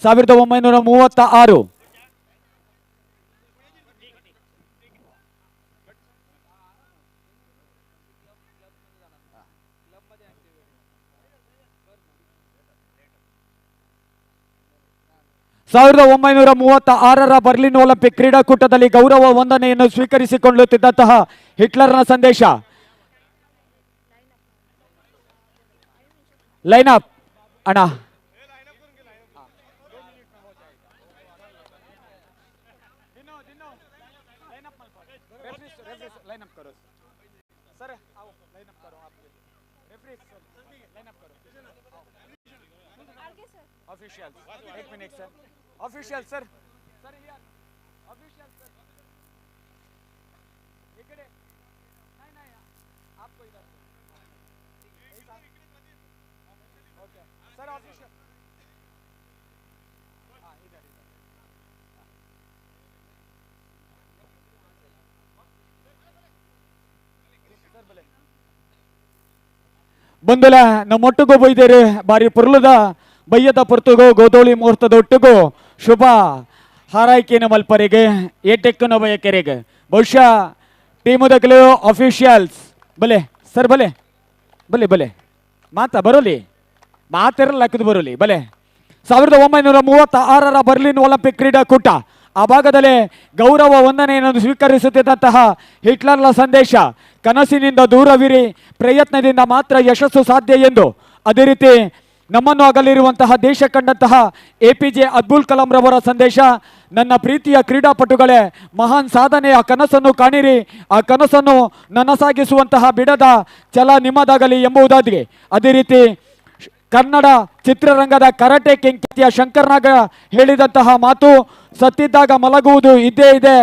1936. ಸಾವಿರದ 1936 Berlin Olympic ಕ್ರೀಡಾಕೂಟದಲ್ಲಿ ಗೌರವ ವಂದನೆಯನ್ನು ಸ್ವೀಕರಿಸಿಕೊಳ್ಳುತ್ತಿದ್ದಂತಹ ಹಿಟ್ಲರ್ನ ಸಂದೇಶ. ಲೈನ್ ಅಪ್ ಅಣ್ಣ. Officials, 1 minute sir. Officials sir. Sir here. Officials sir. इकडे नहीं नहीं आपको इधर. Okay. Sir official. हाँ इधर इधर. Sir बोले. ಬಂದಲ ನಮ್ಮೊಟ್ಟಿಗೂ ಬೈದೇರಿ ಬಾರಿ ಪುರ್ಲದ ಬಯ್ಯದ ಪುರ್ತುಗೋ ಗೋಧೋಳಿ ಮುಹೂರ್ತದೊಟ್ಟಿಗೂ ಶುಭ ಹಾರೈಕೆನ ಮಲ್ಪರಿಗೆ ಏಟೆಕ್ಕನ ಬಯಕೆರೆಗೆ ಬಹುಶಃ ಟೀಮುದಗಳು ಅಫಿಷಿಯಲ್ಸ್ ಬಲೆ ಸರ್ ಬಲೆ ಬಲೆ ಬಲೆ ಮಾತಾ ಬರೋಲಿ ಮಾತಿರಲ್ಲ ಹಾಕಿದ್ ಬರೋಲಿ ಬಲೆ 1936 ಬರ್ಲಿನ್ ಒಲಿಂಪಿಕ್ ಕ್ರೀಡಾಕೂಟ ಆ ಭಾಗದಲ್ಲಿ ಗೌರವ ವಂದನೆಯನ್ನು ಸ್ವೀಕರಿಸುತ್ತಿದ್ದಂತಹ ಹಿಟ್ಲರ್ನ ಸಂದೇಶ. ಕನಸಿನಿಂದ ದೂರವಿರಿ, ಪ್ರಯತ್ನದಿಂದ ಮಾತ್ರ ಯಶಸ್ಸು ಸಾಧ್ಯ ಎಂದು. ಅದೇ ರೀತಿ ನಮ್ಮನ್ನು ಅಗಲಿರುವಂತಹ ದೇಶ ಕಂಡಂತಹ APJ ಅಬ್ದುಲ್ ಕಲಾಂ ರವರ ಸಂದೇಶ. ನನ್ನ ಪ್ರೀತಿಯ ಕ್ರೀಡಾಪಟುಗಳೇ, ಮಹಾನ್ ಸಾಧನೆಯ ಕನಸನ್ನು ಕಾಣಿರಿ, ಆ ಕನಸನ್ನು ನನಸಾಗಿಸುವಂತಹ ಬಿಡದ ಛಲ ನಿಮ್ಮದಾಗಲಿ ಎಂಬುದಾಗಿ. ಅದೇ ರೀತಿ ಕನ್ನಡ ಚಿತ್ರರಂಗದ ಕರಾಟೆ ಕಿಂಗ್ ಶಂಕರ್ನಾಗ ಹೇಳಿದಂತಹ ಮಾತು, ಸತ್ತಿದ್ದಾಗ ಮಲಗುವುದು ಇದ್ದೇ ಇದೆ,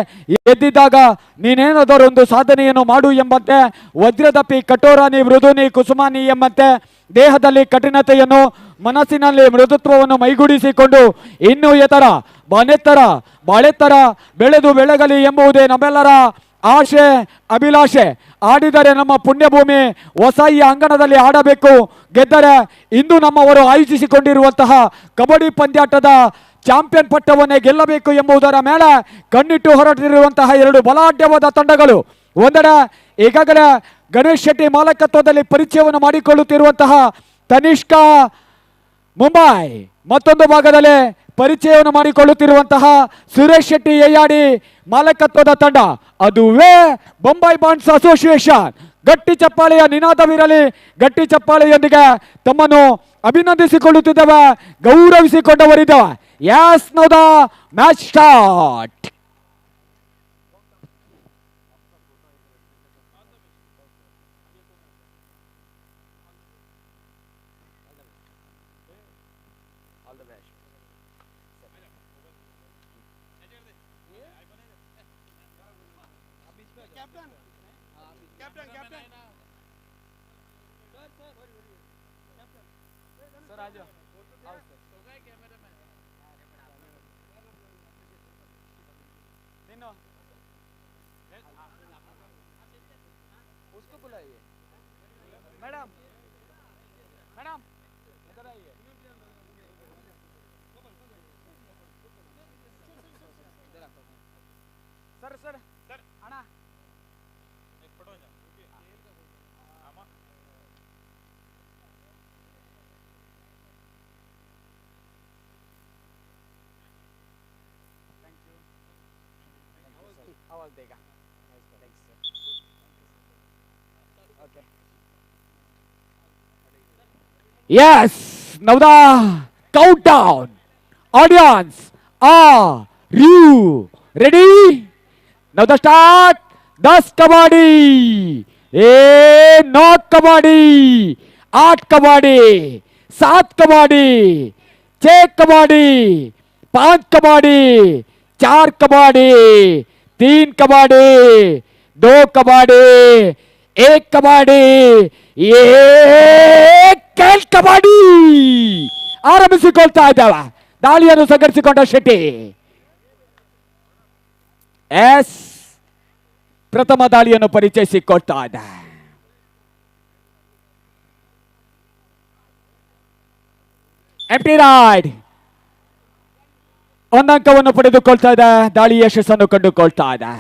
ಎದ್ದಿದ್ದಾಗ ನೀನೇನಾದರೂ ಒಂದು ಸಾಧನೆಯನ್ನು ಮಾಡು ಎಂಬಂತೆ. ವಜ್ರದಪಿ ಕಠೋರಾನಿ ಮೃದುನಿ ಕುಸುಮಾನಿ ಎಂಬಂತೆ ದೇಹದಲ್ಲಿ ಕಠಿಣತೆಯನ್ನು, ಮನಸ್ಸಿನಲ್ಲಿ ಮೃದುತ್ವವನ್ನು ಮೈಗೂಡಿಸಿಕೊಂಡು ಇನ್ನೂ ಎತ್ತರ ಬಾಳೆತ್ತರ ಬೆಳೆದು ಬೆಳಗಲಿ ಎಂಬುದೇ ನಮ್ಮೆಲ್ಲರ ಆಶೆ ಅಭಿಲಾಷೆ. ಆಡಿದರೆ ನಮ್ಮ ಪುಣ್ಯಭೂಮಿ ಹೊಸ ಈ ಅಂಗಣದಲ್ಲಿ ಆಡಬೇಕು, ಗೆದ್ದರೆ ಇಂದು ನಮ್ಮವರು ಆಯೋಜಿಸಿಕೊಂಡಿರುವಂತಹ ಕಬಡ್ಡಿ ಪಂದ್ಯಾಟದ ಚಾಂಪಿಯನ್ ಪಟ್ಟವನ್ನೇ ಗೆಲ್ಲಬೇಕು ಎಂಬುದರ ಮೇಲೆ ಕಣ್ಣಿಟ್ಟು ಹೊರಟಿರುವಂತಹ ಎರಡು ಬಲಾಢ್ಯವಾದ ತಂಡಗಳು. ಒಂದೆಡೆ ಈಗಾಗಲೇ ಗಣೇಶ್ ಶೆಟ್ಟಿ ಮಾಲಕತ್ವದಲ್ಲಿ ಪರಿಚಯವನ್ನು ಮಾಡಿಕೊಳ್ಳುತ್ತಿರುವಂತಹ ತನಿಷ್ಕಾ ಮುಂಬೈ, ಮತ್ತೊಂದು ಭಾಗದಲ್ಲಿ ಪರಿಚಯವನ್ನು ಮಾಡಿಕೊಳ್ಳುತ್ತಿರುವಂತಹ ಸುರೇಶ್ ಶೆಟ್ಟಿ ಯಯ್ಯಾಡಿ ಮಾಲಕತ್ವದ ತಂಡ, ಅದುವೇ ಬೊಂಬೈ ಬಾಂಡ್ಸ್ ಅಸೋಸಿಯೇಷನ್. ಗಟ್ಟಿ ಚಪ್ಪಾಳೆಯ ನಿನಾದವಿರಲಿ, ಗಟ್ಟಿ ಚಪ್ಪಾಳೆಯೊಂದಿಗೆ ತಮ್ಮನ್ನು ಅಭಿನಂದಿಸಿಕೊಳ್ಳುತ್ತಿದ್ದೇವೆ, ಗೌರವಿಸಿಕೊಂಡವರಿದ್ದೇವೆ. Yes, now the match start. All the best. Captain. Sir, आजा. उसको बुलाइए. मैडम इधर आइए. सर आना एक फोटो जा. आमा थैंक यू. आवाज देगा. Thanks sir. Okay. Yes, now the countdown. Audience, are you ready? Now the start. 10 kabaddi, 9 kabaddi, 8 kabaddi, 7 kabaddi, 6 kabaddi, 5 kabaddi, 4 kabaddi, 3 kabaddi, 2 kabaddi, 1 kabaddi, kabaddi ಆರಂಭಿಸಿಕೊಳ್ತಾ ಇದ್ದಾವೆ. ದಾಳಿಯನ್ನು ಸಂಘಟಿಸಿಕೊಂಡ ಶೆಟ್ಟಿ. ಎಸ್, ಪ್ರಥಮ ದಾಳಿಯನ್ನು ಪರಿಚಯಿಸಿಕೊಳ್ತಾ ಇದೆ. ಎಂಟಿ ರೈಡ್ ಒಂದಂಕವನ್ನು ಪಡೆದುಕೊಳ್ತಾ ಇದೆ. ದಾಳಿ ಯಶಸ್ಸನ್ನು ಕಂಡುಕೊಳ್ತಾ ಇದೆ.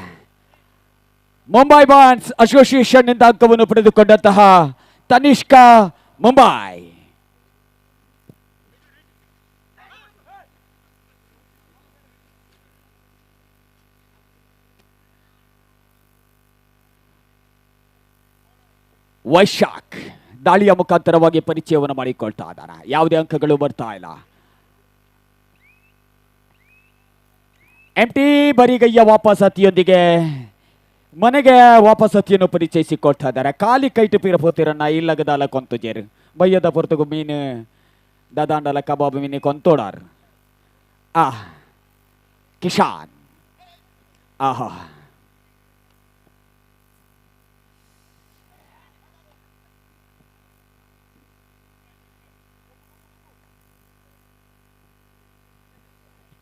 ಮುಂಬೈ ಬಾನ್ಸ್ ಅಸೋಸಿಯೇಷನ್ ನಿಂದ ಅಂಕವನ್ನು ಪಡೆದುಕೊಂಡಂತಹ ತನಿಷ್ಕಾ ಮುಂಬೈ. ವೈಶಾಖ್ ದಾಳಿಯ ಮುಖಾಂತರವಾಗಿ ಪರಿಚಯವನ್ನು ಮಾಡಿಕೊಳ್ತಾ ಇದ್ದಾರೆ. ಯಾವುದೇ ಅಂಕಗಳು ಬರ್ತಾ ಇಲ್ಲ. ಎಂಟಿ ಬರಿಗಯ್ಯ ವಾಪಸತಿಯೊಂದಿಗೆ ಮನೆಗೆ ವಾಪಸತಿಯನ್ನು ಪರಿಚಯಿಸಿಕೊಳ್ತಾ ಇದ್ದಾರೆ. ಖಾಲಿ ಕೈಟು ಪೀರಪೋತಿರನ್ನ ಇಲ್ಲಗದಾಲ ಕೊಂತುಜೇರು ಬಯ್ಯದ ಪೊರ್ತುಗು ಮೀನು ದದಾಂಡಲ ಕಬಾಬ್ ಮೀನು ಕೊಂತೋಡಾರ್. ಕಿಶಾನ್ ಆಹಾ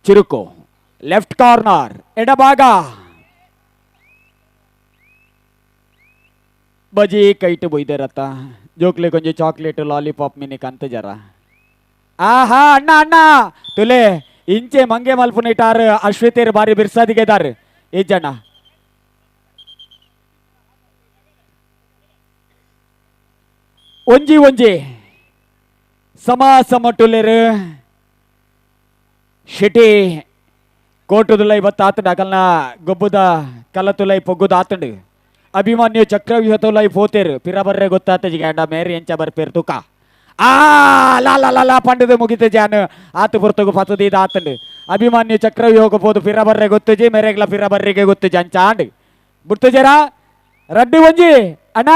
ಚಿರುಕು ಲೆಫ್ಟ್ ಕಾರ್ನರ್ ಎಡಭಾಗ ಬಜಿ ಕೈಟು ಬೊಯ್ದರತ್ತ ಜೋಕ್ಲೆ ಕೊಂಚ ಚಾಕ್ಲೇಟ್ ಲಾಲಿಪಾಪ್ ಮಿನಿಕ್ ಅಂತ ಜರ. ಆಹಾ ಅಣ್ಣ ಅಣ್ಣ ತುಲೆ ಇಂಚೆ ಮಂಗೆ ಮಲ್ಪುನಿಟಾರ್ ಅಶ್ವತೇರ್ ಬಾರಿ ಬಿರ್ಸಾದಿಗೆದಾರ್ ಈ ಜನ. ಒಂಜಿ ಒಂಜಿ ಸಮಾಸಮಟುಲೆರ್ ಶೆಟಿ ಕೋಟುದುಲೈ ಬತ್ತ ಆತಂಡ ಅಕಲ್ನ ಗೊಬ್ಬುದ ಕಲತುಲೈ ಪೊಗ್ಗುದ ಆತಂಡ್ ಅಭಿಮಾನ್ಯು ಚಕ್ರವ್ಯೂಹತುಲೈ ಪೋತೇರು ಪಿರಬರ್ರೆ ಗೊತ್ತಾತ ಜಿಗಂಡ ಮೇರಿ ಎಂಚ ಬರ್ಪೇರು ತುಕ ಲಾ ಲಾ ಲಾ ಲಾ ಪಂಡದು ಮುಗಿತ ಜಾನ್ ಆತು ಪುರ್ತಗು ಪತದೀದ ಆತಂಡ್ ಅಭಿಮಾನ್ಯು ಚಕ್ರವ್ಯೂಹಕ್ಕೆ ಪೋದು ಪಿರಬರ್ರೆ ಗೊತ್ತುಜಿ ಮೇರೆಗ್ಲ ಪಿರಬರ್ರಿಗೆ ಗೊತ್ತು ಅಂಚಾಂಡ್ ಬಿಡ್ತು ಜರ ರಡ್ಡಿ ಒಂಜಿ ಅಣ್ಣ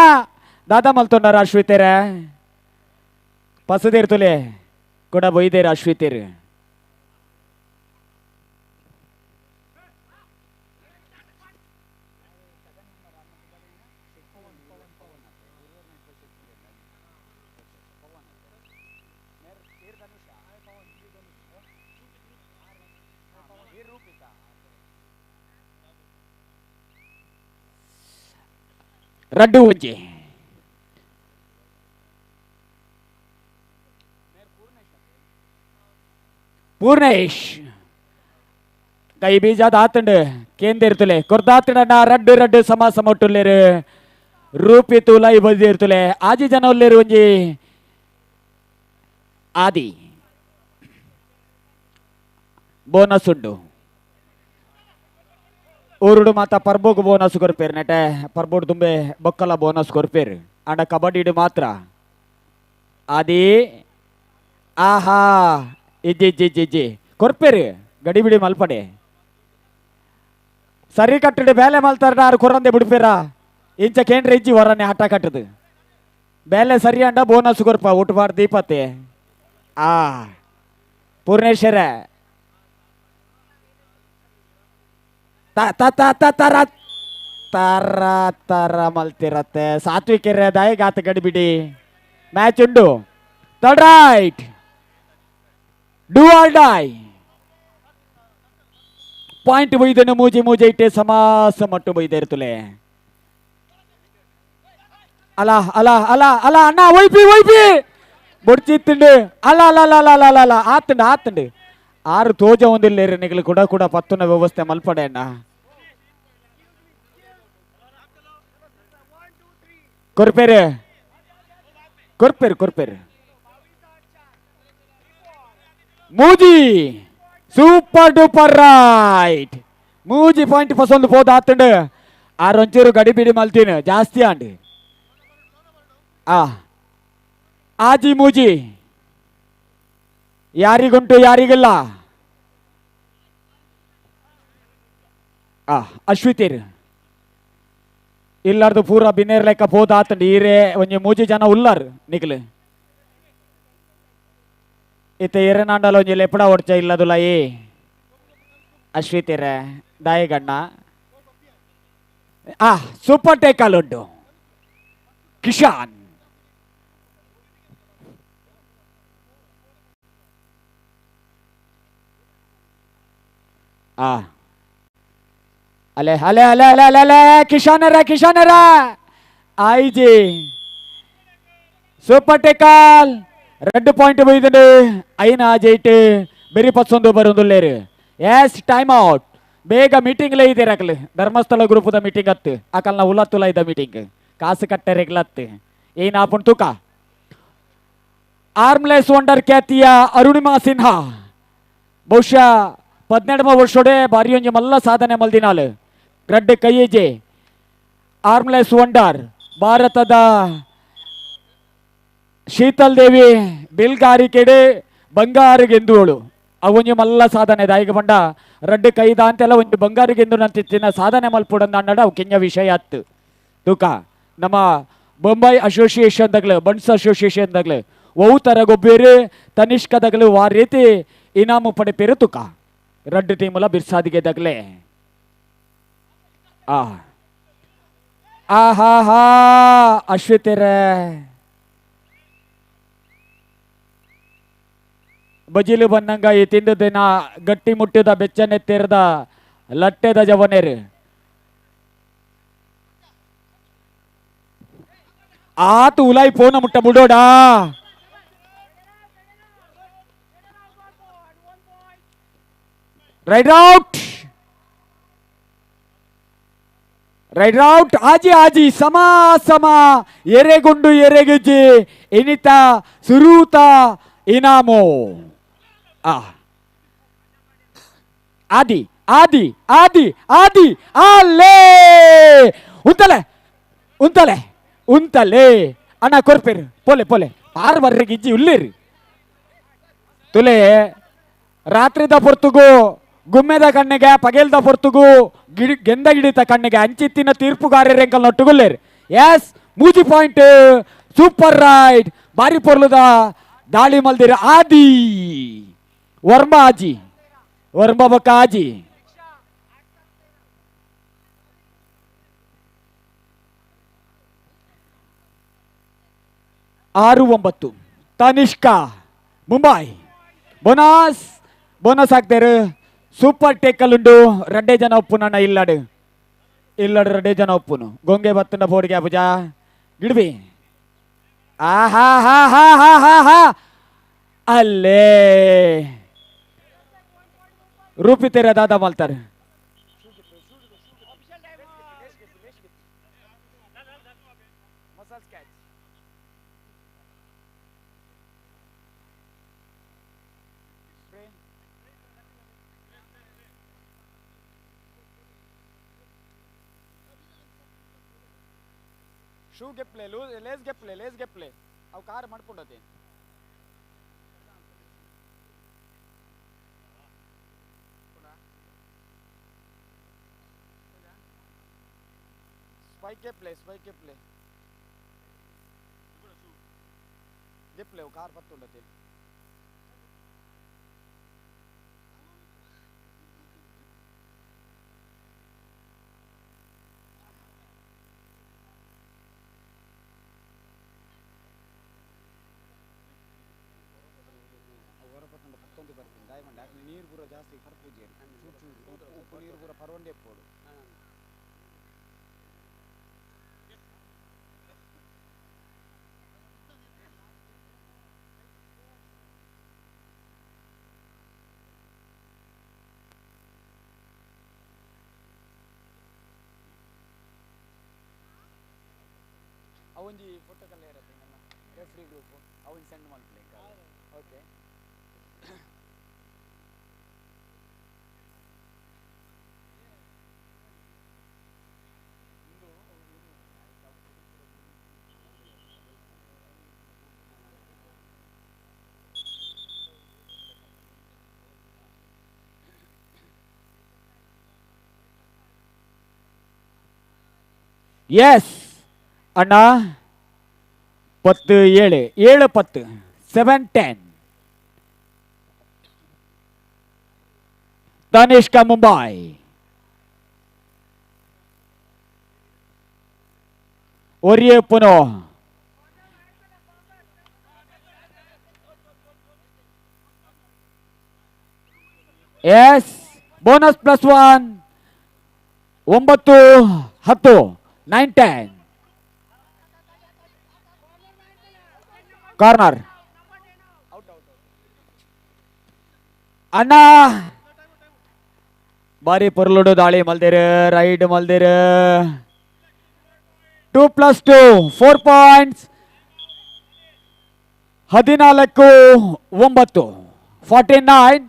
ದಾದಾ ಮಲ್ತೊಂಡಾರ ಅಶ್ವಿತೇರ ಪಸದೇರ್ ತುಲೆ ಕೂಡ ಬೊಯ್ದೇರ ಅಶ್ವಿತೇರ್. ರಡ್ಡು ಒಂಜಿ ಪೂರ್ಣೇಶ್ ಕೈ ಬೀಜದ ಆತಂಡ್ ಕೇಂದಿರ್ತಲೆ ಕೊರ್ದಾತಂಡ ರಡ್ಡು ರಡ್ಡು ಸಮಾಸ ಮೊಟ್ಟುಲ್ಲೇರು ರೂಪಿ ತುಲೈ ಬದಿರ್ತಲೆ ಆಜಿ ಜನ ಉಲ್ಲೇರು ಒಂಜಿ ಆದಿ ಬೋನಸ್ ಉಂಡು ಊರುಡು ಮಾತ ಪರ್ಬೋಗು ಬೋನಸ್ ಕೊರ್ಪೇರು ನೆಟೆ ಪರ್ಬೋಡು ತುಂಬೆ ಬೊಕ್ಕಲ ಬೋನಸ್ ಕೊರ್ಪೇರು ಅಂಡ ಕಬಡ್ಡಿ ಮಾತ್ರ ಆದಿ ಆಹಾ ಇಜ್ಜಿ ಇಜ್ಜಿ ಇಜ್ಜಿ ಇಜ್ಜಿ ಕೊರ್ಪೇರು ಗಡಿಬಿಡಿ ಮಲ್ಪಡೆ ಸರಿ ಕಟ್ಟಡಿ ಬೇಲೆ ಮಲ್ತಾರ ಆರು ಕೊರಂದೆ ಬಿಡ್ಪೇರ ಇಂಚ ಕೇಂದ್ರ ಇಜ್ಜಿ ಹೊರನೆ ಆಟ ಕಟ್ಟದು ಬೇಲೆ ಸರಿ ಅಂಡ ಬೋನಸ್ ಕೊರ್ಪ ಊಟಬಾರ್ದು ದೀಪತ್ತೆ ಪೂರ್ಣೇಶ್ವರ ತರ ತರ ಮಲ್ತಿರತ್ತೆ ಸಾತ್ವಿಕೆರೆ ದಾಯಿ ಗಾತ ಗಡಿಬಿಡಿ ಮ್ಯಾಚ್ ಉಂಡು third raid do or die point ಬೈದನು ಮೂಜಿ ಮೂಜಿ ಇಟ್ಟೆ ಸಮಾಸ ಮಟ್ಟು ಬೈದಿರ್ತಲೆ ಅಲ ಅಲ ಅಲ ಅಲ ಅಣ್ಣ ಒಯ್ಪಿ ಒಯ್ಪಿ ಬೊಡ್ಚಿತ್ತುಂಡು ಅಲ್ಲ ಅಲ್ಲ ಅಲ್ಲ ಅಲ್ಲ ಅಲ್ಲ ಅಲ್ಲ ಆತಂಡು ಆತಂಡು ಆರು ತೋಜ ಒಂದಿಲ್ಲೇರು ನಿಗಲು ಕೂಡ ಕೂಡ ಪತ್ತುನ ವ್ಯವಸ್ಥೆ ಮಲ್ಪಡೆ ಅಣ್ಣ ಕೊರ್ಪೇರು ಕೊರ್ಪೇರು ಕೊರ್ಪೇರು ಮೂಜಿ ಸೂಪರ್ ಡೂಪರ್ ರೈಟ್ ಮೂಜಿ ಪಾಯಿಂಟ್ ಪಸಂದು ಪೋದ ಆತಂಡು ಆರೊಂಚೂರು ಗಡಿಬಿಡಿ ಮಲ್ತೀನಿ ಜಾಸ್ತಿ ಆಂಡ್ ಆಜಿ ಮೂಜಿ ಯಾರಿಗುಂಟು ಯಾರಿಗಿಲ್ಲ ಅಶ್ವಿತೀರ್ ಇಲ್ಲಾರ್ದು ಪೂರ ಬಿನ್ನೇರ್ ಲೆಕ್ಕ ಪೋದ ಆತಂಡು ಈರೇ ಒಂಜಿ ಮೂಜಿ ಜನ ಉಲ್ಲಾರ್ ನಿಕ್ಲು ಇತ್ತ ಎರೆನಾಂಡಲ ಒಂಜಿ ಲೆಪಡ ಒಡ್ಚ ಇಲ್ಲದುಲ ಏ ಅಶ್ವಿತೀರ ದಾಯಗಣ್ಣ ಸೂಪರ್ ಟೇಕಲ್ ಉಂಟು ಕಿಶಾನ್ ಅಲೆ ಅಲೆ ಅಲೆ ಅಲೆ ಅಲೆ ಅಲೆ ಕಿಶಾನರ ಕಿಶಾನರ ಐಜಿ ಸೂಪರ್ ಟೇಕಲ್ 2 ಪಾಯಿಂಟ್ ಬೈದಂಡು ಐನ ಆಜೈಟ್ ಬೆರಿ ಪತ್ತೊಂದು ಬರೊಂದುಲ್ಲೇರು ಎಸ್ ಟೈಮ್ ಔಟ್. ಬೇಗ ಮೀಟಿಂಗ್ಲೇ ಇದ್ದೀರಾಗಲಿ ಧರ್ಮಸ್ಥಳ ಗ್ರೂಪದ ಮೀಟಿಂಗ್ ಹತ್ತು ಆಕಲ್ನ ಉಲತ್ತುಲ ಇದ್ದ ಮೀಟಿಂಗ್ ಕಾಸು ಕಟ್ಟರೆಗ್ಲತ್ತು ಏನ್ ಆಪುಣ್ ತೂಕ ಆರ್ಮ್ಲೆಸ್ ವಂಡರ್ ಖ್ಯಾತಿಯ ಅರುಣಿಮಾ ಸಿನ್ಹಾ ಬಹುಶಃ 17వ ವರ್ಷೋಡೆ ಬಾರಿ ಒಂಜಿ ಮಲ್ಲ ಸಾಧನೆ ಮಲ್ದಿನಾಲ್ ಗ್ರಡ್ ಕೈಯೇಜೆ ಆರ್ಮ್ಲೆಸ್ ವಂಡರ್ ಭಾರತದ ಶೀತಲ್ ದೇವಿ ಬಿಲ್ಗಾರಿಕೆಡೆ ಬಂಗಾರು ಗೆಂದುವಳು ಅವೊಂಜಿ ಮಲ್ಲ ಸಾಧನೆ ದಾಯಿಗ ಬಂಡ ರಡ್ಡು ಕೈದ ಅಂತೆಲ್ಲ ಒಂಜಿ ಬಂಗಾರು ಗೆಂದು ನಂತಿನ ಸಾಧನೆ ಮಲ್ಪುಡಂದ ಅನ್ನಡ ಅವು ಕೆಂಜ ವಿಷಯ ಅತ್ತು ತೂಕ ನಮ್ಮ ಬೊಂಬೈ ಅಸೋಸಿಯೇಷನ್ದಾಗ್ಲು ಬನ್ಸ್ ಅಸೋಸಿಯೇಷನ್ದಾಗ್ಲು ಒವು ತರ ಗೊಬ್ಬೇರು ತನಿಷ್ಕದಾಗ್ಲು ವಾ ರೀತಿ ಇನಾಮು ಪಡೆಪೇರು ತುಕ ರಡ್ಡು ಟೀಮುಲ ಬಿರ್ಸಾದಿಗೆದಾಗ್ಲೆ ಹಾ ಅಶ್ವಿತಿರ ಬಜಿಲು ಬನ್ನಂಗ ಈ ತಿಂದು ದಿನ ಗಟ್ಟಿ ಮುಟ್ಟಿದ ಬೆಚ್ಚನೆತ್ತಿರದ ಲಟ್ಟೆದ ಜವನೇರು ಆತು ಉಲಾಯಿ ಪೋನ ಮುಟ್ಟ ಬಿಡೋಡಾ ರೈಟ್ ಔಟ್ ಆಜಿ ಆಜಿ ಸಮ ಎರೆಗುಂಡು ಎರೆಗುಜ್ಜಿ ಇನಿತ ಸುರೂತ ಇನಾಮು ಆದಿ ಆದಿ ಆದಿ ಆದಿ ಅಲ್ಲೇ ಉಂತಲೆ ಅಣ್ಣ ಕೊರ್ಪೇರು ಪೋಲೆ ಆರು ಬರ್ರೆಗೆ ಇಜ್ಜಿ ಉಳ್ಳೇರಿ ತುಲೆ ರಾತ್ರಿದ ಪೊರ್ತುಗು ಗುಮ್ಮೆದ ಕಣ್ಣಿಗೆ ಪಗೇಲ್ದ ಪೊರ್ತುಗು ಗೆಂದ ಗಿಡಿತ ಕಣ್ಣಿಗೆ ಅಂಚಿತ್ತಿನ ತೀರ್ಪುಗಾರರೆಂಕಲ್ ನೊಟ್ಟುಗುಲ್ಲೇರು ಎಸ್ ಮೂಜಿ ಪಾಯಿಂಟ್ ಸೂಪರ್ ರೈಟ್ ಬಾರಿ ಪೊರ್ಲುದ ದಾಳಿ ಮಲ್ದಿರ ಆದಿ ವರ್ಮ ಬಕ್ಕ ಆಜಿ 6-9 ತನಿಷ್ಕಾ ಮುಂಬೈ ಬೋನಸ್ ಹಾಕ್ತಾರೆ ಸೂಪರ್ ಟೇಕಲ್ ಉಂಡು ರಡ್ಡೆ ಜನ ಒಪ್ಪುನಣ್ಣ ಇಲ್ಲಡು ರಡ್ಡೆ ಜನ ಒಪ್ಪುನು ಗೊಂಗೆ ಬತ್ತನ ಬೋರ್ಡ್ಗೆ ಅಬುಜ ಗಿಡ್ಬಿ ಹಾ ಅಲ್ಲೇ ರೂಪಿತೆರ ದಾದ ಮಲ್ತಾರೆ ಶೂ ಗೆಪ್ಲೆ ಲೇಸ್ ಗೆಪ್ಲೆ ಅವು ಕಾರ್ ಮಾಡ್ಕೊಂಡತೆ ಸ್ಪೈಕ್ ಗೆಪ್ಲೆ ಅವು ಕಾರ್ ಪತ್ತುಂಡತೆ ನೀರು ಪೂರ ಜಾಸ್ತಿ ಕರ್ಪೂಜಿ ಉಪ್ಪು ನೀರು ಪೂರ ಪರವಂಡೆ ಪೋಡು ಅವೊಂಜಿ ಫೋಟೋ ಕಲ್ಲ ಇರತ್ತೆ ನನ್ನ ರೆಫ್ರಿ ಗ್ರೂಪ್ ಅವನ್ ಸೆಂಡ್ ಮಾಡ್ಲಿ ಓಕೆ ಎಸ್ ಅಣ್ಣ 7-10 7-10 ತನಿಷ್ಕಾ ಮುಂಬೈ ಒರಿಯೆ ಪುನೋ ಎಸ್ ಬೋನಸ್ +1 9-10 9-10 ಕಾರ್ನರ್ ಅಣ್ಣ ಬಾರಿ ಪೊರ್ಲುಡು ದಾಳಿ ಮಲ್ದಿರ ರೈಡ್ ಮಲ್ದಿರ 2+2 4 ಪಾಯಿಂಟ್ಸ್ 14-9 49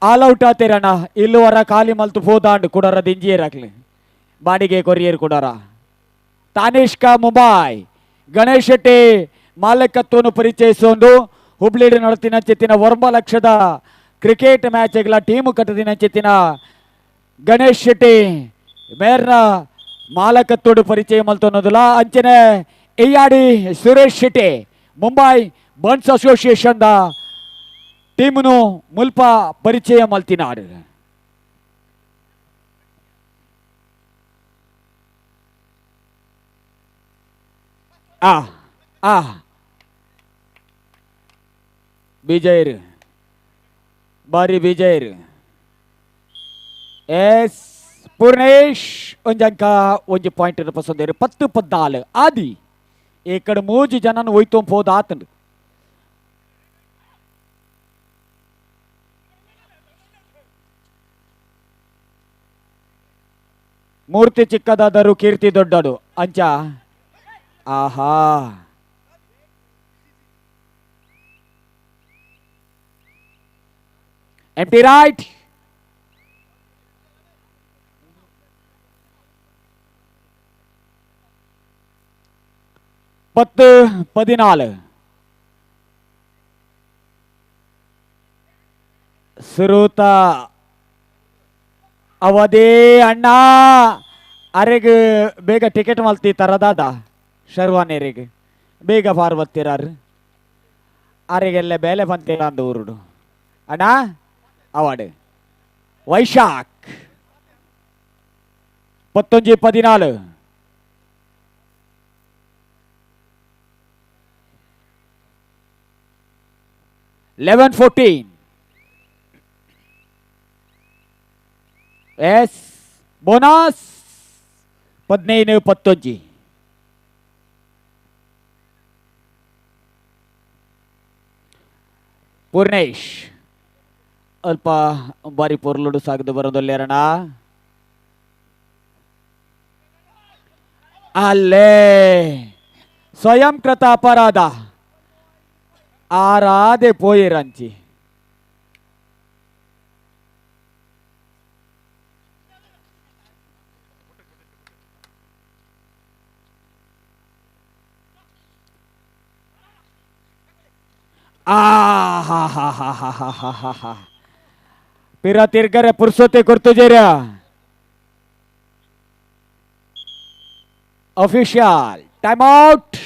ಆಲ್ ಔಟ್ ಆತಿರಣ್ಣ ಇಲ್ಲುವರ ಖಾಲಿ ಮಲ್ತು ಹೋದಾಂಡ್ ಕುಡರದ ಇಂಜಿಯರ್ ಆಗ್ಲಿ ಬಾಡಿಗೆ ಕೊರಿಯರ್ ಕುಡರ ತಾನಿಷ್ಕಾ ಮುಂಬೈ ಗಣೇಶ್ ಶೆಟ್ಟಿ ಮಾಲಕತ್ವವನ್ನು ಪರಿಚಯಿಸೊಂದು ಹುಬ್ಳಿಡಿ ನಡತಿನ ಚೆತ್ತಿನ ವರ್ಮ ಲಕ್ಷದ ಕ್ರಿಕೆಟ್ ಮ್ಯಾಚ್ಗಳ ಟೀಮು ಕಟ್ಟದಿನ ಚೆತ್ತಿನ ಗಣೇಶ್ ಶೆಟ್ಟಿ ಮೇರ್ನ ಮಾಲಕತ್ವಡು ಪರಿಚಯ ಮಲ್ತೊನ್ನೋದಿಲ್ಲ ಅಂಚನೆ ಎಯ್ಯಾಡಿ ಸುರೇಶ್ ಶೆಟ್ಟಿ ಮುಂಬೈ ಬನ್ಸ್ ಅಸೋಸಿಯೇಷನ್ ದ ಟೀಮ್ನು ಮುಲ್ಪ ಪರಿಚಯ ಮಲ್ತಿನಾಡು ಬಿಜಯರ್ ಬಾರಿ ಬಿಜಯರ್ ಎಸ್ ಪೂರ್ಣೇಶ್ ಒಂಜಂಕ ಒಂಜಿ ಪಾಯಿಂಟ್ ಪಸಂದೇರು 10-14 ಆದಿ ಏಕಡೆ 3 ಜನನ ಒಯ್ತು ಹೋದ ಆತಂಡು ಮೂರ್ತಿ ಚಿಕ್ಕದಾದರೂ ಕೀರ್ತಿ ದೊಡ್ಡದು ಅಂಚ ಆಹಾ ಎಂಟಿ ರೈಟ್ பத்து 14 ಸುರೂತ ಅವದೇ ಅಣ್ಣ ಅರೆಗೆ ಬೇಗ ಟಿಕೆಟ್ ಮಲ್ತಿ ತರದಾದ ಶರ್ವಾನೇರಿಗೆ ಬೇಗ ಪಾರ್ವತ್ತಿರಾರು ಅರೆಗೆಲ್ಲ ಬೇಲೆ ಬಂತೀರ ಅಂದ ಊರುಡು ಅಣ್ಣ ಅವಾರ್ಡ್ ವೈಶಾಖ್ 19-14 11-14 ಎಸ್ ಬೋನಸ್ 15-15 ಪೂರ್ಣೇಶ್ ಅಲ್ಪ ಬಾರಿ ಪೊರ್ಲುಡು ಸಾಗದು ಬರೋದಲ್ಲೇರಣ ಅಲ್ಲೇ ಸ್ವಯಂ ಕೃತ ಅಪರಾಧ ಆರಾದೆ ಪೋಯಿರಂಚಿ ಪಿರ ತಿರ್ಗರೆ ಪುರ್ಸೊತೆ ಕೊರ್ತುಜೇರ ಅಫಿಷಿಯಲ್ ಟೈಮ್ ಔಟ್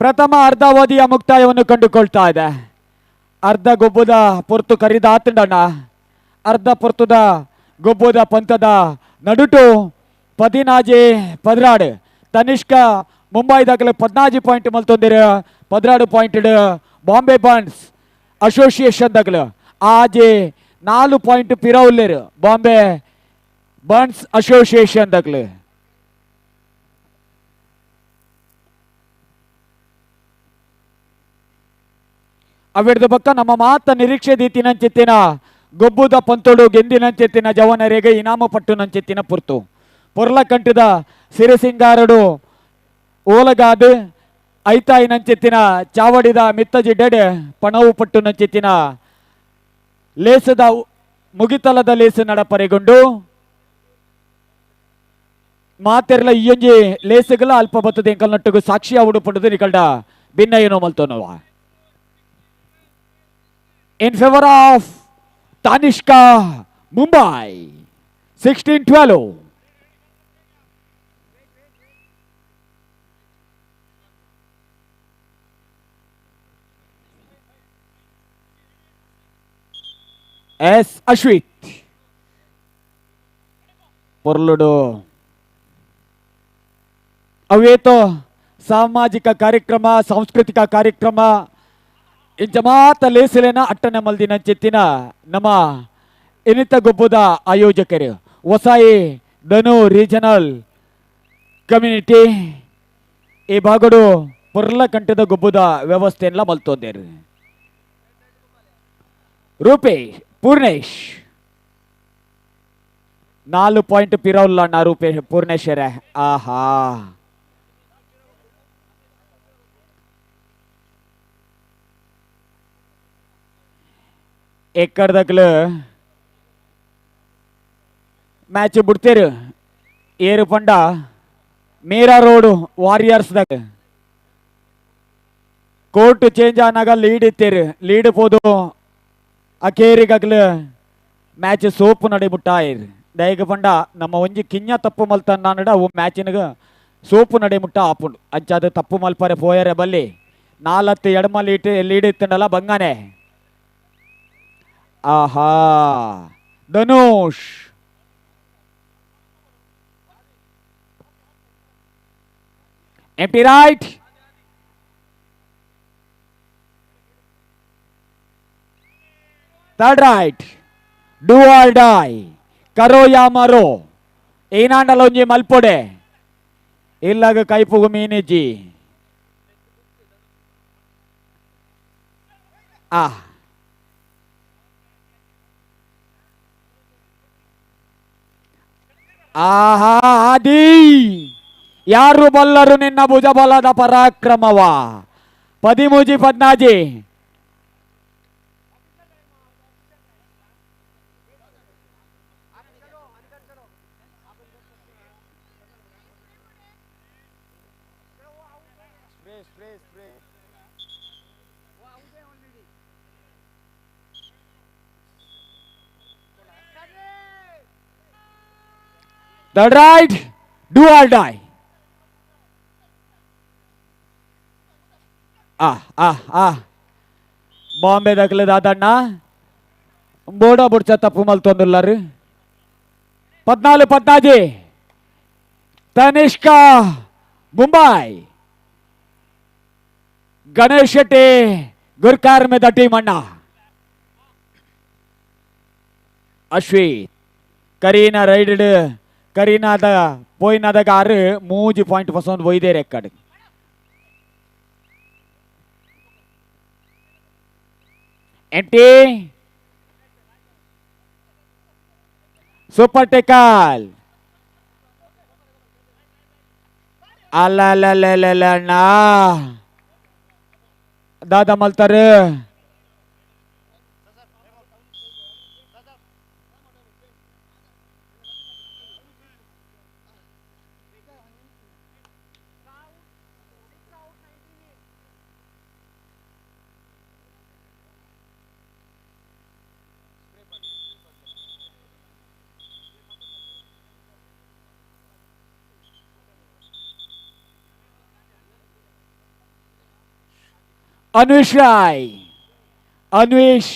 ಪ್ರಥಮ ಅರ್ಧಾವಧಿಯ ಮುಕ್ತಾಯವನ್ನು ಕಂಡುಕೊಳ್ತಾ ಇದೆ ಅರ್ಧ ಗೊಬ್ಬುದ ಪೊರ್ತು ಕರಿದ ಆತಂಡಣ್ಣ ಅರ್ಧ ಪೊರ್ತುದ ಗೊಬ್ಬುದ ಪಂತದ ನಡುಟು 14-16 ತನಿಷ್ಕ ಮುಂಬೈ ದಾಖಲೆ 14 ಪಾಯಿಂಟ್ ಮಲ್ತೊಂದಿರ 16 ಪಾಯಿಂಟ್ ಬಾಂಬೆ ಬನ್ಸ್ ಅಸೋಸಿಯೇಷನ್ ದಾಖಲೆ ಆಜೆ 4 ಪಾಯಿಂಟ್ ಪಿರೌಲ್ಲೇರು ಬಾಂಬೆ ಬನ್ಸ್ ಅಸೋಸಿಯೇಷನ್ ದಾಖಲೆ ಅವಿಡ್ದ ಪಕ್ಕ ನಮ್ಮ ಮಾತ ನಿರೀಕ್ಷೆ ದೀತಿನಂಚೆತ್ತಿನ ಗೊಬ್ಬುದ ಪಂತೋಡು ಗೆಂದಿನಂಚೆತ್ತಿನ ಜವನರೆಗೆ ಇನಾಮ ಪಟ್ಟುನಂಚೆತ್ತಿನ ಪುರ್ತು ಪೊರ್ಲ ಕಂಟಿದ ಸಿರಿಸಿಂಗಾರಡು ಓಲಗಾದು ಐತಾಯಿನಂಚೆತ್ತಿನ ಚಾವಡಿದ ಮಿತ್ತಜಿಡ್ಡೆ ಪಣವು ಪಟ್ಟುನಂಚೆತ್ತಿನ ಲೇಸದ ಮುಗಿತಲದ ಲೇಸು ನಡಪರೆಗೊಂಡು ಮಾತೆರ್ಲ ಇಯಂಜಿ ಲೇಸುಗಳ ಅಲ್ಪ ಬತ್ತದ ಎಂಕಲ್ ನಟ್ಟುಗು ಸಾಕ್ಷಿ ಅವಡು ಪಟ್ಟದು ನಿಕಲ್ಡ ಭಿನ್ನ ಏನೋ ಮಲ್ತೋನವ in favor of Tanishka Mumbai 16-12 S Ashwit ಪೊರ್ಲುಡು ಅವೇತೋ ಸಾಮಾಜಿಕ ಕಾರ್ಯಕ್ರಮ ಸಾಂಸ್ಕೃತಿಕ ಕಾರ್ಯಕ್ರಮ ಇಂಜಮಾತ ಲೇಸಲೇನ ಅಟ್ಟನ ಮಲ್ದಿನ ಚೆತ್ತಿನ ನಮ್ಮ ಎನಿತ ಗೊಬ್ಬುದ ಆಯೋಜಕರು ಹೊಸಾಯಿ ಧನು ರೀಜನಲ್ ಕಮ್ಯುನಿಟಿ ಈ ಭಾಗಡು ಪುರ್ಲ ಕಂಠದ ಗೊಬ್ಬುದ ವ್ಯವಸ್ಥೆಯೆಲ್ಲ ಮಲ್ತೊಂದೇರು ರೂಪೇಶ್ ಪೂರ್ಣೇಶ್ 4 ಪಾಯಿಂಟ್ ಪಿರೌಲ್ಲಣ್ಣ ರೂಪೇಶ್ ಪೂರ್ಣೇಶ್ವರ ಆಹಾ ಎಕ್ಕಡದಕ್ಲು ಮ್ಯಾಚ್ ಬಿಡ್ತೇರು ಏರು ಪಂಡ ಮೀರಾ ರೋಡ್ ವಾರಿಯರ್ಸ್ದಾಗ ಕೋರ್ಟ್ ಚೇಂಜ್ ಆನಾಗ ಲೀಡ್ ಇತ್ತೇರು ಲೀಡ್ ಪೋದು ಅಕೇರಿಗಾಗ್ಲು ಮ್ಯಾಚ್ ಸೋಪು ನಡೆ ಮುಟ್ಟಾಯಿರು ದಯಗ ಪಂಡ ನಮ್ಮ ಒಂಜಿ ಕಿಂಜ ತಪ್ಪು ಮಲ್ತನ್ನ ನಡ ಅವು ಮ್ಯಾಚಿನಾಗ ಸೋಪು ನಡೆ ಮುಟ್ಟ ಆಪುಂಡು ಅಂಚಾದ ತಪ್ಪು ಮಲ್ಪರೆ ಪೋಯರೆ ಬಲ್ಲಿ 4 ಎಡಮ ಲೀಡ್ ಇತ್ತಂಡಲ್ಲ ಬಂಗಾನೆ ಆಹಾ Dhanush empty right third right do or die karo ya maro ಏನಾಂಡಲೊಂಜಿ ಮಲ್ಪೊಡೆ ಇಲ್ಲಾಗ ಕೈಪುಗು ಮೀನಿಜ್ಜಿ ಆಹಾ ಆದಿ ಯಾರು ಬಲ್ಲರು ನಿನ್ನ ಭುಜಬಲದ ಪರಾಕ್ರಮವ 13-14 Third right, do or die. Bombay ದಕ್ಲೆ ದಾದಣ್ಣ ಬೋಡ ಬುಡ್ಚ ತಪ್ಪು ಮಲ್ತೊಂದುಲ್ಲಾರು 14-14 ತನಿಷ್ಕಾ ಮುಂಬೈ ಗಣೇಶ್ ಶೆಟ್ಟಿ ಗುರ್ಕಾರ್ ಮೇದ ಟೀಮ್ ಅಣ್ಣ ಅಶ್ವಿತ್ ಕರೀನಾ ರೈಡ್ ಕರೀನಾದ ಪೋಯಿನಾದಾಗ 3 ಪಾಯಿಂಟ್ ಪಸಂದ್ ಒಯ್ದೇ ರೆಕ್ಕಡ್ ಎಂಟಿ ಸೂಪರ್ ಟೆಕಾಲ್ ಅಲ್ಲ ದಾದಾ ಮಲ್ತಾರೆ ಅನ್ವೇಷ್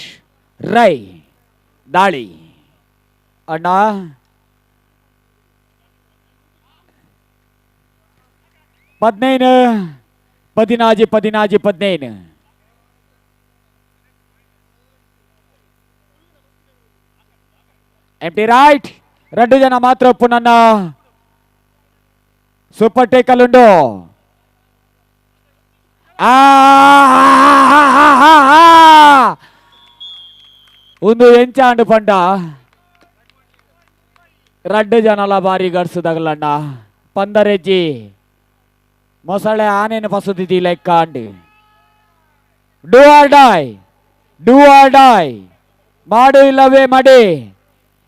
ರೈ ದಾಳಿ ಅಣ್ಣ 15 ಎಂಟಿ ರೈಟ್ 2 ಜನ ಮಾತ್ರ ಒಪ್ಪು ನನ್ನ ಸೂಪರ್ ಟೇಕಲ್ ಉಂಡು ಒಂದು ಎಂಚಾಂಡು ಪಂಡ 2 ಜನಲ ಬಾರಿ ಗಡ್ಸುದಾಗಲಣ್ಣ ಪಂದರೆಜ್ಜಿ ಮೊಸಳೆ ಆನೆನ ಪಸುದಿದಿ ಲೆಕ್ಕಾಂಡು ಡೂ ಆರ್ ಡೈ ಮಾಡು ಇಲ್ಲವೇ ಮಾಡಿ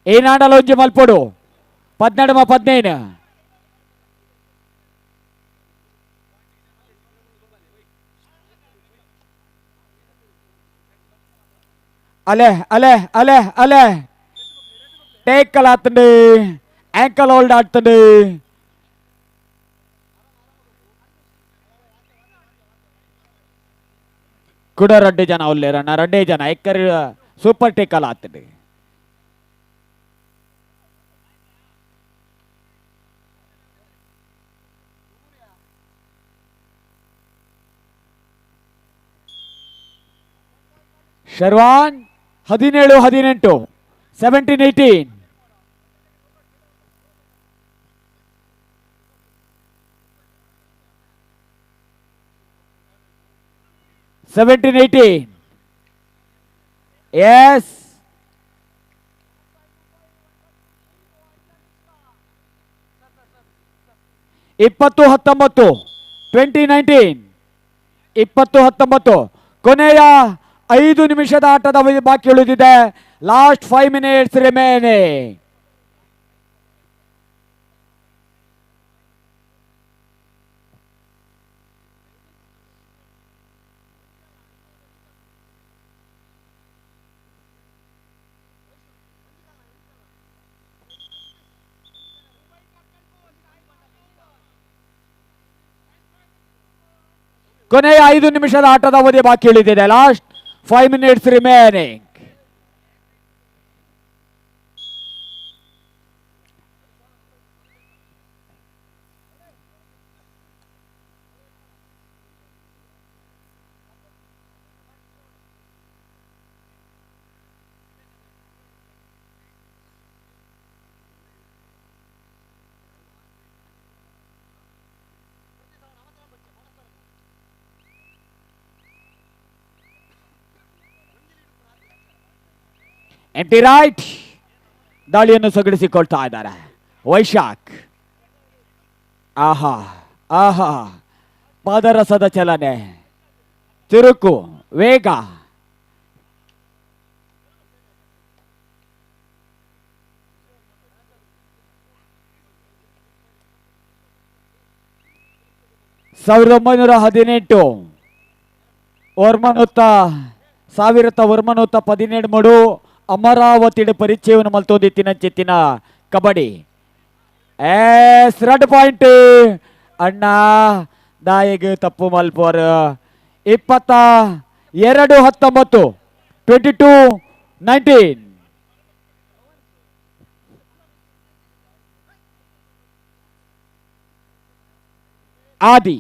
ಏನಾಡಲೊಂಜಿ ಮಲ್ಪೊಡು 12-15 ಅಲೆ ಟೇಕಲ್ ಆತಂಡು ಆಂಕಲ್ ಹೋಲ್ಡ್ ಆಡ್ತಂಡು ಕೂಡ 2 ಜನ ಒಲ್ಲೇರಣ್ಣ 2 ಜನ ಎಕ್ಕರ್ ಸೂಪರ್ ಟೇಕಲ್ ಆತಂಡು ಶರ್ವಾನ್ 17-18 17-18 17-18. Yes. 20-19. 20-19. 20-19. ಕೊನೆಯ 5 ನಿಮಿಷದ ಆಟದ ಬಾಕಿ ಉಳಿದಿದೆ. Last 5 minutes remaining. ಕೊನೆಯ 5 ನಿಮಿಷದ ಆಟದ ಅವಧಿ ಬಾಕಿ ಉಳಿದಿದೆ. Last 5 minutes remaining. Empty raid. ದಾಳಿಯನ್ನು ಸಗಡಿಸಿಕೊಳ್ತಾ ಇದ್ದಾರೆ ವೈಶಾಖ್. ಆಹಾ ಆಹಾ, ಪಾದರಸದ ಚಲನೆ, ತಿರುಕು, ವೇಗ. ಸಾವಿರದ 1918 ವರ್ಮನೊತ್ತ 17 ಅಮರಾವತಿ ಪರಿಚಯವನ್ನು ಮಲ್ತೋದಿತ್ತಿನ ಚೆತ್ತಿನ ಕಬಡ್ಡಿ. ರೆಡ್ ಪಾಯಿಂಟ್ ಅಣ್ಣ ದಾಯಿಗೆ ತಪ್ಪು ಮಲ್ಪೋರ್. 22-19. 22-19. ಆದಿ.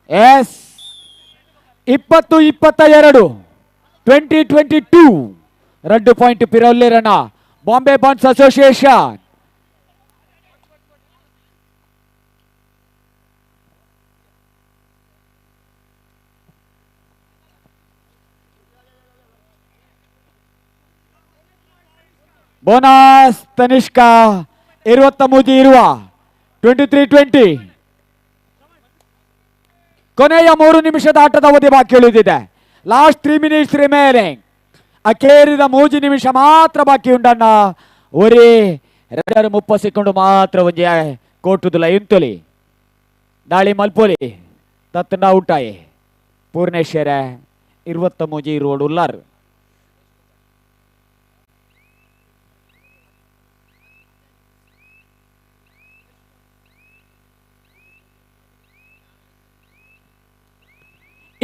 ಎಸ್ 20-22. 2022. ರೆಡ್ ಪಾಯಿಂಟ್ ಪಿರೌಲ್ಲೇರನ ಬಾಂಬೆ ಬಾನ್ಸ್ ಅಸೋಸಿಯೇಷನ್. ಬೋನಸ್ ತನಿಷ್ಕಾ 23 ಇರುವ 23-20. ಕೊನೆಯ 3 ನಿಮಿಷದ ಆಟದ ಅವಧಿ ಬಾಕಿ ಉಳಿದಿದೆ. Last 3 minutes remaining. ಅಕೇರಿದ 3 ನಿಮಿಷ ಮಾತ್ರ ಬಾಕಿ ಉಂಡಣ್ಣ. ಒರೇ 30 ಸೆಕೆಂಡ್ ಮಾತ್ರ ಒಂಜಿ ಕೋಟುದುಲ ಇಂತೊಲಿ ದಾಳಿ ಮಲ್ಪೊಲಿ ತತ್ತನ ಔಟಾಯಿ ಪೂರ್ಣೇಶ್ವರ 23 ರೋಡ್ ಉಲ್ಲಾರ್.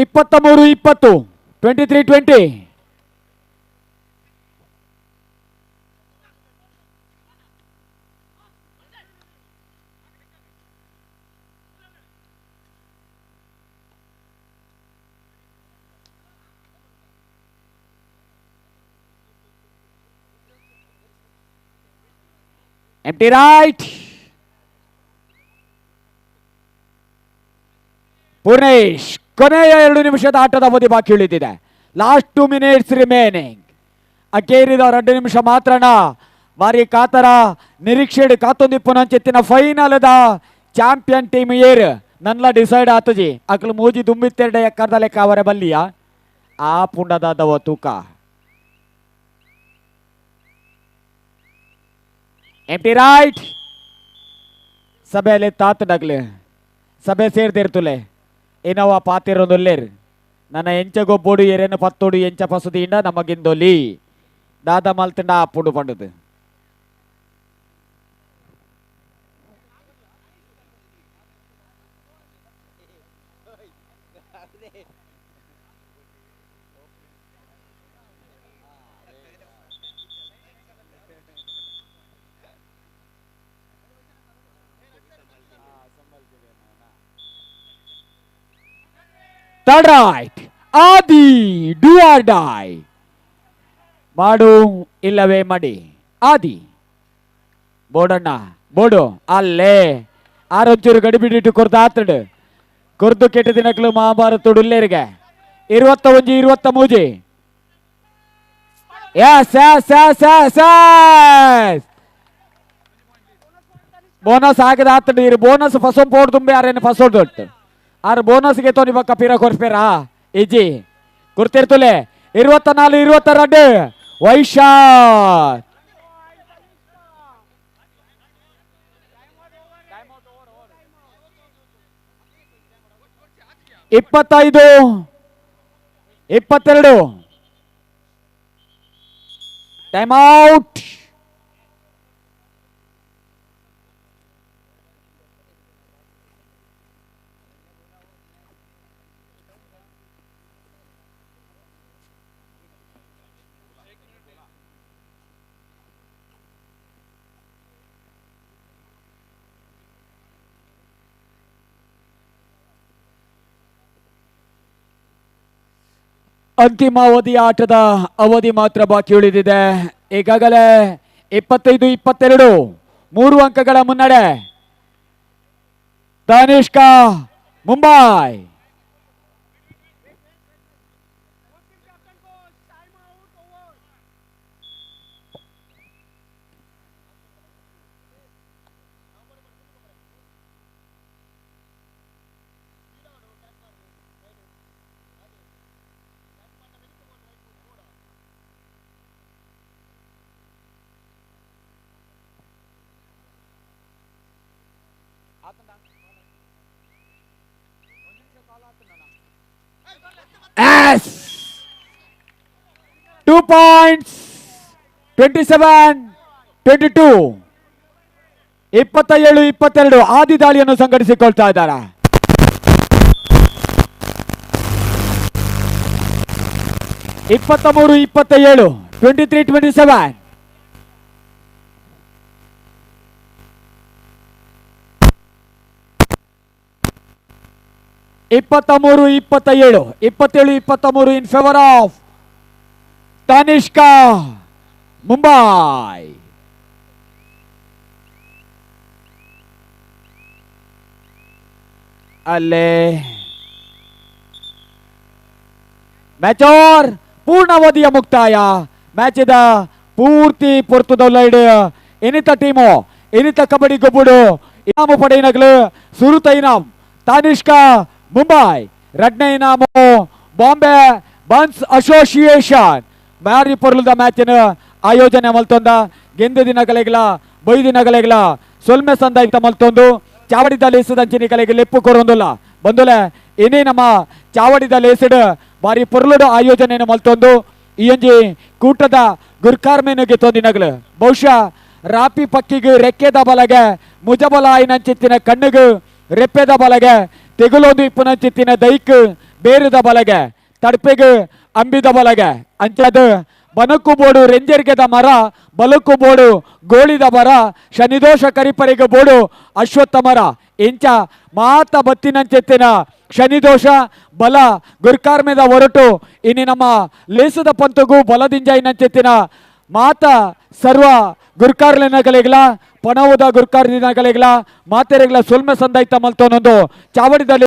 ಇಪ್ಪತ್ತ 23-20. ಎಂಟಿ ರೈಟ್. ಪೂರ್ಣೇಶ್ ಕೊನೆಯ 2 ನಿಮಿಷದ ಆಟದ ಅವಧಿ ಬಾಕಿ ಉಳಿದಿದೆ. Last 2 minutes remaining. ಅಕೇರಿದ 2 ನಿಮಿಷ ಮಾತ್ರನ ಬಾರಿ ಕಾತರ ನಿರೀಕ್ಷೆ ಕಾತೊಂದಿಪ್ಪುನಂಚೆತ್ತಿನ ಫೈನಲ್ ದ ಚಾಂಪಿಯನ್ ಟೀಮ್ ಏರ್ ನನ್ಲ ಡಿಸೈಡ್ ಆತಜಿ ಅಕ್ಲು ಮೂಜಿ ದುಂಬಿತ್ತೆರಡೆ ಎಕ್ಕರ್ದ ಲೆಕ್ಕ ಅವರ ಬಲ್ಲಿಯ ಆ ಪುಂಡದಾದವ ತೂಕ. Empty raid. ಸಭೆಯಲ್ಲಿ ತಾತ ನಗ್ಲೆ ಸಭೆ ಸೇರ್ದಿರ್ತುಲೆ ಏನವ ಪಾತಿರೋದೊಲ್ಲೇರ್ ನನ್ನ ಎಂಚಗೊಬ್ಬೋಡು ಎರೆನು ಪತ್ತೋಡು ಎಂಚ ಪಸುದಿಯಿಂದ ನಮಗಿಂದೊಲಿ ದಾದ ಮಲ್ತಿಂಡ ಅಪ್ಪುಡು ಪಂಡುದು. Third raid. ಆದಿ ಡೂ ಆರ್ ಡೈ. ಮಾಡು ಇಲ್ಲವೇ ಮಡಿ. ಆದಿ ಬೋರ್ಡಣ್ಣ ಬೋಡು ಅಲ್ಲೇ ಆರೊಂಚೂರು ಗಡಿ ಬಿಡಿಟ್ಟು ಕೊರ್ದು ಆತಡು ಕೊರ್ದು ಕೆಟ್ಟ ದಿನಕ್ಲು ಮಹಾಭಾರತ ಉಳ್ಳೇರಿಗೆ 21 23 ಬೋನಸ್ ಆಗದ ಆತಡು ಇರು ಬೋನಸ್ ಫಸಂ ಪೋಡ್ ತುಂಬಿ ಆರೇನು ಫಸೋಡ್ ದೊಡ್ಡ ಆರು ಬೋನಸ್ಗೆ ತೋನಿ ಬಕ್ಕ ಪೀರ ಕೊರ್ಪೇರಾ ಇಜಿ ಕೊಡ್ತಿರ್ತಲೆ 24 22 ವೈಶಾಖ್ 25 22 ಟೈಮ್ ಔಟ್. ಅಂತಿಮ ಅವಧಿಯ ಆಟದ ಅವಧಿ ಮಾತ್ರ ಬಾಕಿ ಉಳಿದಿದೆ. ಈಗಾಗಲೇ 25 22 3 ಅಂಕಗಳ ಮುನ್ನಡೆ ತನಿಷ್ಕ ಮುಂಬೈ. Yes! 2 points 27 22 27 22 ಆದಿ ದಾಳಿಯನ್ನು ಸಂಘಟಿಸಿಕೊಳ್ತಾ ಇದ್ದಾರೆ. ಇಪ್ಪತ್ತಮೂರು 27 23 27 23 27 27 23 in favour of Tanishka Mumbai. ಅಲ್ಲೇ ಮ್ಯಾಚೋರ್ ಪೂರ್ಣಾವಧಿಯ ಮುಕ್ತಾಯ. ಮ್ಯಾಚಿದ ಪೂರ್ತಿ ಪೊರ್ತುದೊಲ್ಲೈಡ್ ಎನಿತ ಟೀಮು ಎನಿತ ಕಬಡ್ಡಿ ಗೊಬ್ಬುಡು ಇನಾಮು ಪಡೆಯಿನಗಳು ಸುರುತ ಇನಾಮ್ ತಾನಿಷ್ಕ ಮುಂಬೈ ರಡ್ನ ಇನಾಮು ಬಾಂಬೆ ಬನ್ಸ್ ಅಸೋಸಿಯೇಷನ್ ಮ್ಯಾರಿ ಪೊರ್ಲದ ಮ್ಯಾಚಿನ ಆಯೋಜನೆ ಮಲ್ತೊಂದ ಗೆಂದು ದಿನಗಳಿಗಳ ಬೈ ದಿನಗಳಿಗಳ ಸೊಲ್ಮೆ ಸಂದಾಯಿತ ಮಲ್ತೊಂದು ಚಾವಡಿದ ಲೇಸದಂಚಿನಿ ಕಲೆಗೆ ಲೆಪ್ಪು ಕೊರೊಂದುಲ್ಲ ಬಂದುಲೆ ಇನ್ನೇ ನಮ್ಮ ಚಾವಡಿದ ಲೇಸಿಡ್ ಬಾರಿ ಪೊರ್ಲುಡ ಆಯೋಜನೆಯನ್ನು ಮಲ್ತೊಂದು ಈ ಒಂಜಿ ಕೂಟದ ಗುರ್ಕಾರ್ಮೆನುಗೆ ತೊಂದಿನಗಳು ಬಹುಶಃ ರಾಪಿ ಪಕ್ಕಿಗೆ ರೆಕ್ಕೆದ ಬಲಗೆ ಮುಜಬಲ ಆಯ್ನಂಚಿತ್ತಿನ ಕಣ್ಣಿಗೆ ರೆಪ್ಪೆದ ಬಲಗೆ ತೆಗುಲೊಂದು ಇಪ್ಪುನಂಚಿತ್ತಿನ ದೈಕ್ ಬೇರದ ಬಲಗೆ ತಡ್ಪೆಗೆ ಅಂಬಿದ ಬಲಗೆ ಅಂಚದು ಬನಕು ಬೋಡು ರೆಂಜರ್ಗೆದ ಮರ ಬಲಕು ಬೋಡು ಗೋಳಿದ ಮರ ಶನಿದೋಷ ಕರಿಪರಿಗೆ ಬೋಡು ಅಶ್ವತ್ಥ ಮರ ಇಂಚ ಮಾತ ಬತ್ತಿನಂಚೆತ್ತಿನ ಶನಿದೋಷ ಬಲ ಗುರ್ಕಾರ್ಮೆದ ಹೊರಟು ಇನ್ನು ನಮ್ಮ ಲೇಸದ ಪಂತಗೂ ಬಲದಿಂಜ ಇನ್ನಂಚೆತ್ತಿನ ಮಾತ ಸರ್ವ ಗುರ್ಕಾರ್ಲೆನಗಲಿಗ್ಲ ಪಣವುದ ಗುರ್ಕಾರ್ ದಿನಗಳಿಗ್ಲ ಮಾತೆರೆಗ್ಲ ಸೊಲ್ಮೆ ಸಂದಾಯ್ತ ಮಲ್ತೊಂದೊಂದು ಚಾವಡಿದಲ್ಲಿ